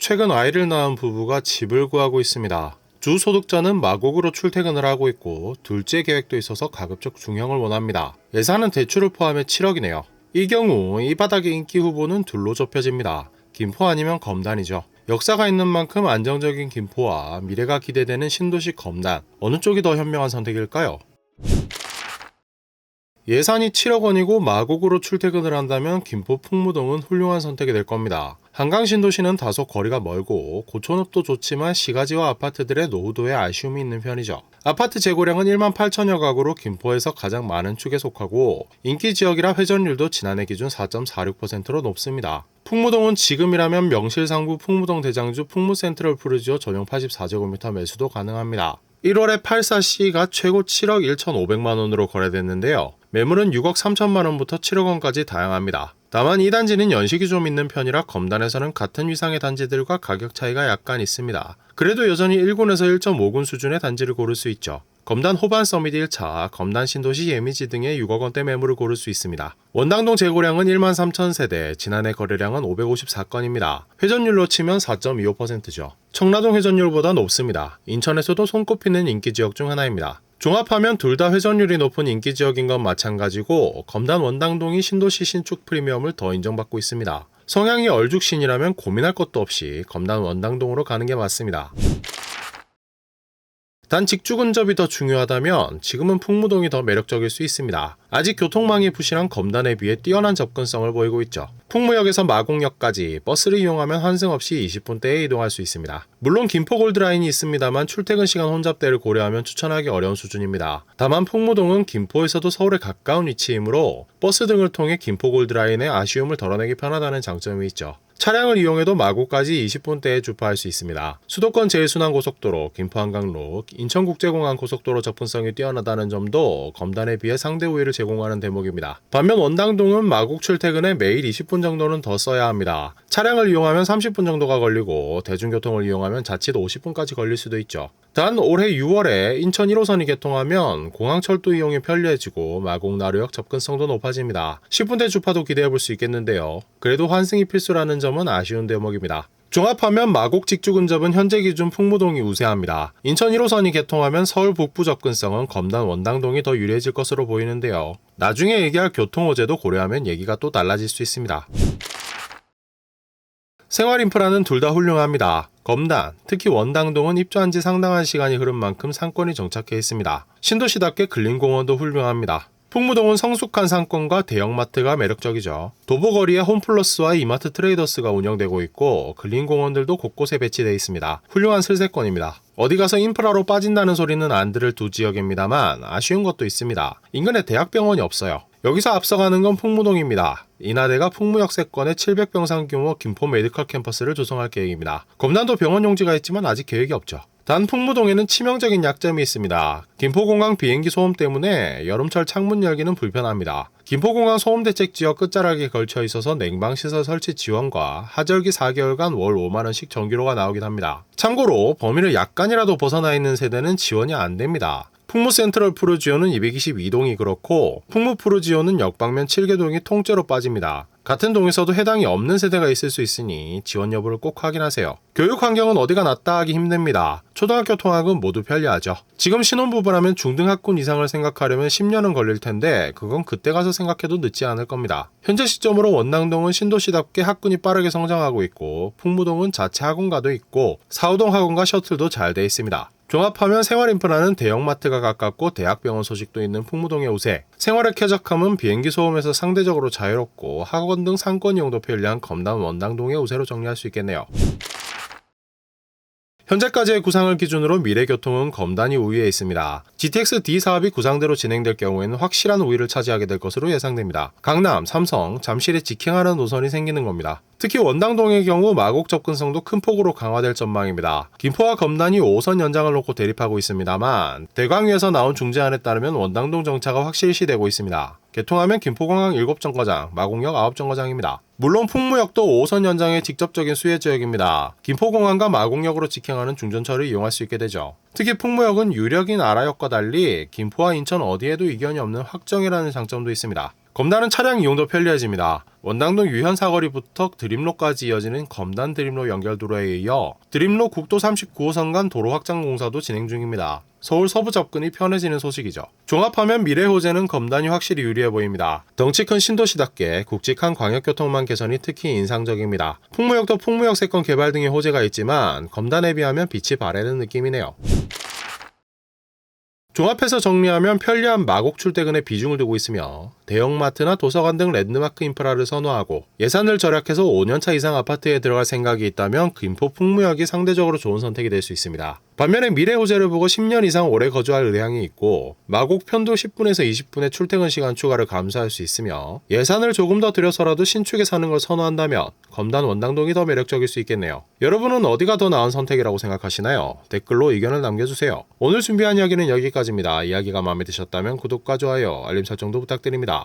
최근 아이를 낳은 부부가 집을 구하고 있습니다. 주 소득자는 마곡으로 출퇴근을 하고 있고 둘째 계획도 있어서 가급적 중형을 원합니다. 예산은 대출을 포함해 7억이네요. 이 경우 이 바닥의 인기 후보는 둘로 좁혀집니다. 김포 아니면 검단이죠. 역사가 있는 만큼 안정적인 김포와 미래가 기대되는 신도시 검단, 어느 쪽이 더 현명한 선택일까요? 예산이 7억 원이고 마곡으로 출퇴근을 한다면 김포 풍무동은 훌륭한 선택이 될 겁니다. 한강 신도시는 다소 거리가 멀고 고촌읍도 좋지만 시가지와 아파트들의 노후도에 아쉬움이 있는 편이죠. 아파트 재고량은 1만 8천여 가구로 김포에서 가장 많은 축에 속하고 인기 지역이라 회전율도 지난해 기준 4.46%로 높습니다. 풍무동은 지금이라면 명실상부 풍무동 대장주 풍무센트럴 푸르지오 전용 84제곱미터 매수도 가능합니다. 1월에 84C가 최고 7억 1,500만 원으로 거래됐는데요. 매물은 6억 3천만 원부터 7억 원까지 다양합니다. 다만 이 단지는 연식이 좀 있는 편이라 검단에서는 같은 위상의 단지들과 가격 차이가 약간 있습니다. 그래도 여전히 1군에서 1.5군 수준의 단지를 고를 수 있죠. 검단 호반 서밋 1차, 검단 신도시 예미지 등의 6억 원대 매물을 고를 수 있습니다. 원당동 재고량은 1만 3천 세대, 지난해 거래량은 554건입니다. 회전율로 치면 4.25%죠. 청라동 회전율보다 높습니다. 인천에서도 손꼽히는 인기 지역 중 하나입니다. 종합하면 둘 다 회전율이 높은 인기 지역인 건 마찬가지고 검단 원당동이 신도시 신축 프리미엄을 더 인정받고 있습니다. 성향이 얼죽신이라면 고민할 것도 없이 검단 원당동으로 가는 게 맞습니다. 단 직주 근접이 더 중요하다면 지금은 풍무동이 더 매력적일 수 있습니다. 아직 교통망이 부실한 검단에 비해 뛰어난 접근성을 보이고 있죠. 풍무역에서 마곡역까지 버스를 이용하면 환승 없이 20분대에 이동할 수 있습니다. 물론 김포 골드라인이 있습니다만 출퇴근 시간 혼잡대를 고려하면 추천하기 어려운 수준입니다. 다만 풍무동은 김포에서도 서울에 가까운 위치이므로 버스 등을 통해 김포 골드라인의 아쉬움을 덜어내기 편하다는 장점이 있죠. 차량을 이용해도 마곡까지 20분대에 주파할 수 있습니다. 수도권 제일순환고속도로, 김포한강로, 인천국제공항 고속도로 접근성이 뛰어나다는 점도 검단에 비해 상대 우위를 제공하는 대목입니다. 반면 원당동은 마곡 출퇴근에 매일 20분 정도는 더 써야 합니다. 차량을 이용하면 30분 정도가 걸리고 대중교통을 이용하면 자칫 50분까지 걸릴 수도 있죠. 단 올해 6월에 인천 1호선이 개통하면 공항철도 이용이 편리해지고 마곡 나루역 접근성도 높아집니다. 10분대 주파도 기대해볼 수 있겠는데요. 그래도 환승이 필수라는 점은 아쉬운 대목입니다. 종합하면 마곡 직주 근접은 현재 기준 풍무동이 우세합니다. 인천 1호선이 개통하면 서울 북부 접근성은 검단 원당동이 더 유리해질 것으로 보이는데요. 나중에 얘기할 교통호재도 고려하면 얘기가 또 달라질 수 있습니다. 생활 인프라는 둘 다 훌륭합니다. 검단, 특히 원당동은 입주한 지 상당한 시간이 흐른 만큼 상권이 정착해 있습니다. 신도시답게 근린공원도 훌륭합니다. 풍무동은 성숙한 상권과 대형마트가 매력적이죠. 도보거리에 홈플러스와 이마트 트레이더스가 운영되고 있고 근린공원들도 곳곳에 배치되어 있습니다. 훌륭한 슬세권입니다. 어디 가서 인프라로 빠진다는 소리는 안 들을 두 지역입니다만 아쉬운 것도 있습니다. 인근에 대학병원이 없어요. 여기서 앞서가는 건 풍무동입니다. 인하대가 풍무역세권에 700병상 규모 김포 메디컬 캠퍼스를 조성할 계획입니다. 검단도 병원 용지가 있지만 아직 계획이 없죠. 단 풍무동에는 치명적인 약점이 있습니다. 김포공항 비행기 소음 때문에 여름철 창문 열기는 불편합니다. 김포공항 소음대책 지역 끝자락에 걸쳐 있어서 냉방시설 설치 지원과 하절기 4개월간 월 5만원씩 전기료가 나오긴 합니다. 참고로 범위를 약간이라도 벗어나 있는 세대는 지원이 안 됩니다. 풍무 센트럴 푸르지오는 222동이 그렇고 풍무 푸르지오는 역방면 7개동이 통째로 빠집니다. 같은 동에서도 해당이 없는 세대가 있을 수 있으니 지원 여부를 꼭 확인하세요. 교육 환경은 어디가 낫다 하기 힘듭니다. 초등학교 통학은 모두 편리하죠. 지금 신혼부부라면 중등학군 이상을 생각하려면 10년은 걸릴 텐데 그건 그때 가서 생각해도 늦지 않을 겁니다. 현재 시점으로 원당동은 신도시답게 학군이 빠르게 성장하고 있고 풍무동은 자체 학원가도 있고 사우동 학원과 셔틀도 잘 돼 있습니다. 종합하면 생활 인프라는 대형마트가 가깝고 대학병원 소식도 있는 풍무동의 우세, 생활의 쾌적함은 비행기 소음에서 상대적으로 자유롭고 학원 등 상권 이용도 편리한 검단 원당동의 우세로 정리할 수 있겠네요. 현재까지의 구상을 기준으로 미래교통은 검단이 우위에 있습니다. GTX-D 사업이 구상대로 진행될 경우에는 확실한 우위를 차지하게 될 것으로 예상됩니다. 강남, 삼성, 잠실에 직행하는 노선이 생기는 겁니다. 특히 원당동의 경우 마곡 접근성도 큰 폭으로 강화될 전망입니다. 김포와 검단이 5호선 연장을 놓고 대립하고 있습니다만 대광위에서 나온 중재안에 따르면 원당동 정차가 확실시되고 있습니다. 개통하면 김포공항 7정거장, 마곡역 9정거장입니다. 물론 풍무역도 5호선 연장의 직접적인 수혜 지역입니다. 김포공항과 마곡역으로 직행하는 중전철을 이용할 수 있게 되죠. 특히 풍무역은 유력인 아라역과 달리 김포와 인천 어디에도 이견이 없는 확정이라는 장점도 있습니다. 검단은 차량 이용도 편리해집니다. 원당동 유현 사거리부터 드림로까지 이어지는 검단 드림로 연결도로에 이어 드림로 국도 39호선 간 도로 확장 공사도 진행 중입니다. 서울 서부 접근이 편해지는 소식이죠. 종합하면 미래 호재는 검단이 확실히 유리해 보입니다. 덩치 큰 신도시답게 굵직한 광역교통망 개선이 특히 인상적입니다. 풍무역도 풍무역 세권 개발 등의 호재가 있지만 검단에 비하면 빛이 바래는 느낌이네요. 종합해서 정리하면 편리한 마곡 출퇴근에 비중을 두고 있으며 대형마트나 도서관 등 랜드마크 인프라를 선호하고 예산을 절약해서 5년차 이상 아파트에 들어갈 생각이 있다면 김포 풍무역이 상대적으로 좋은 선택이 될 수 있습니다. 반면에 미래 호재를 보고 10년 이상 오래 거주할 의향이 있고 마곡 편도 10분에서 20분의 출퇴근 시간 추가를 감수할 수 있으며 예산을 조금 더 들여서라도 신축에 사는 걸 선호한다면 검단 원당동이 더 매력적일 수 있겠네요. 여러분은 어디가 더 나은 선택이라고 생각하시나요? 댓글로 의견을 남겨주세요. 오늘 준비한 이야기는 여기까지입니다. 이야기가 마음에 드셨다면 구독과 좋아요, 알림 설정도 부탁드립니다.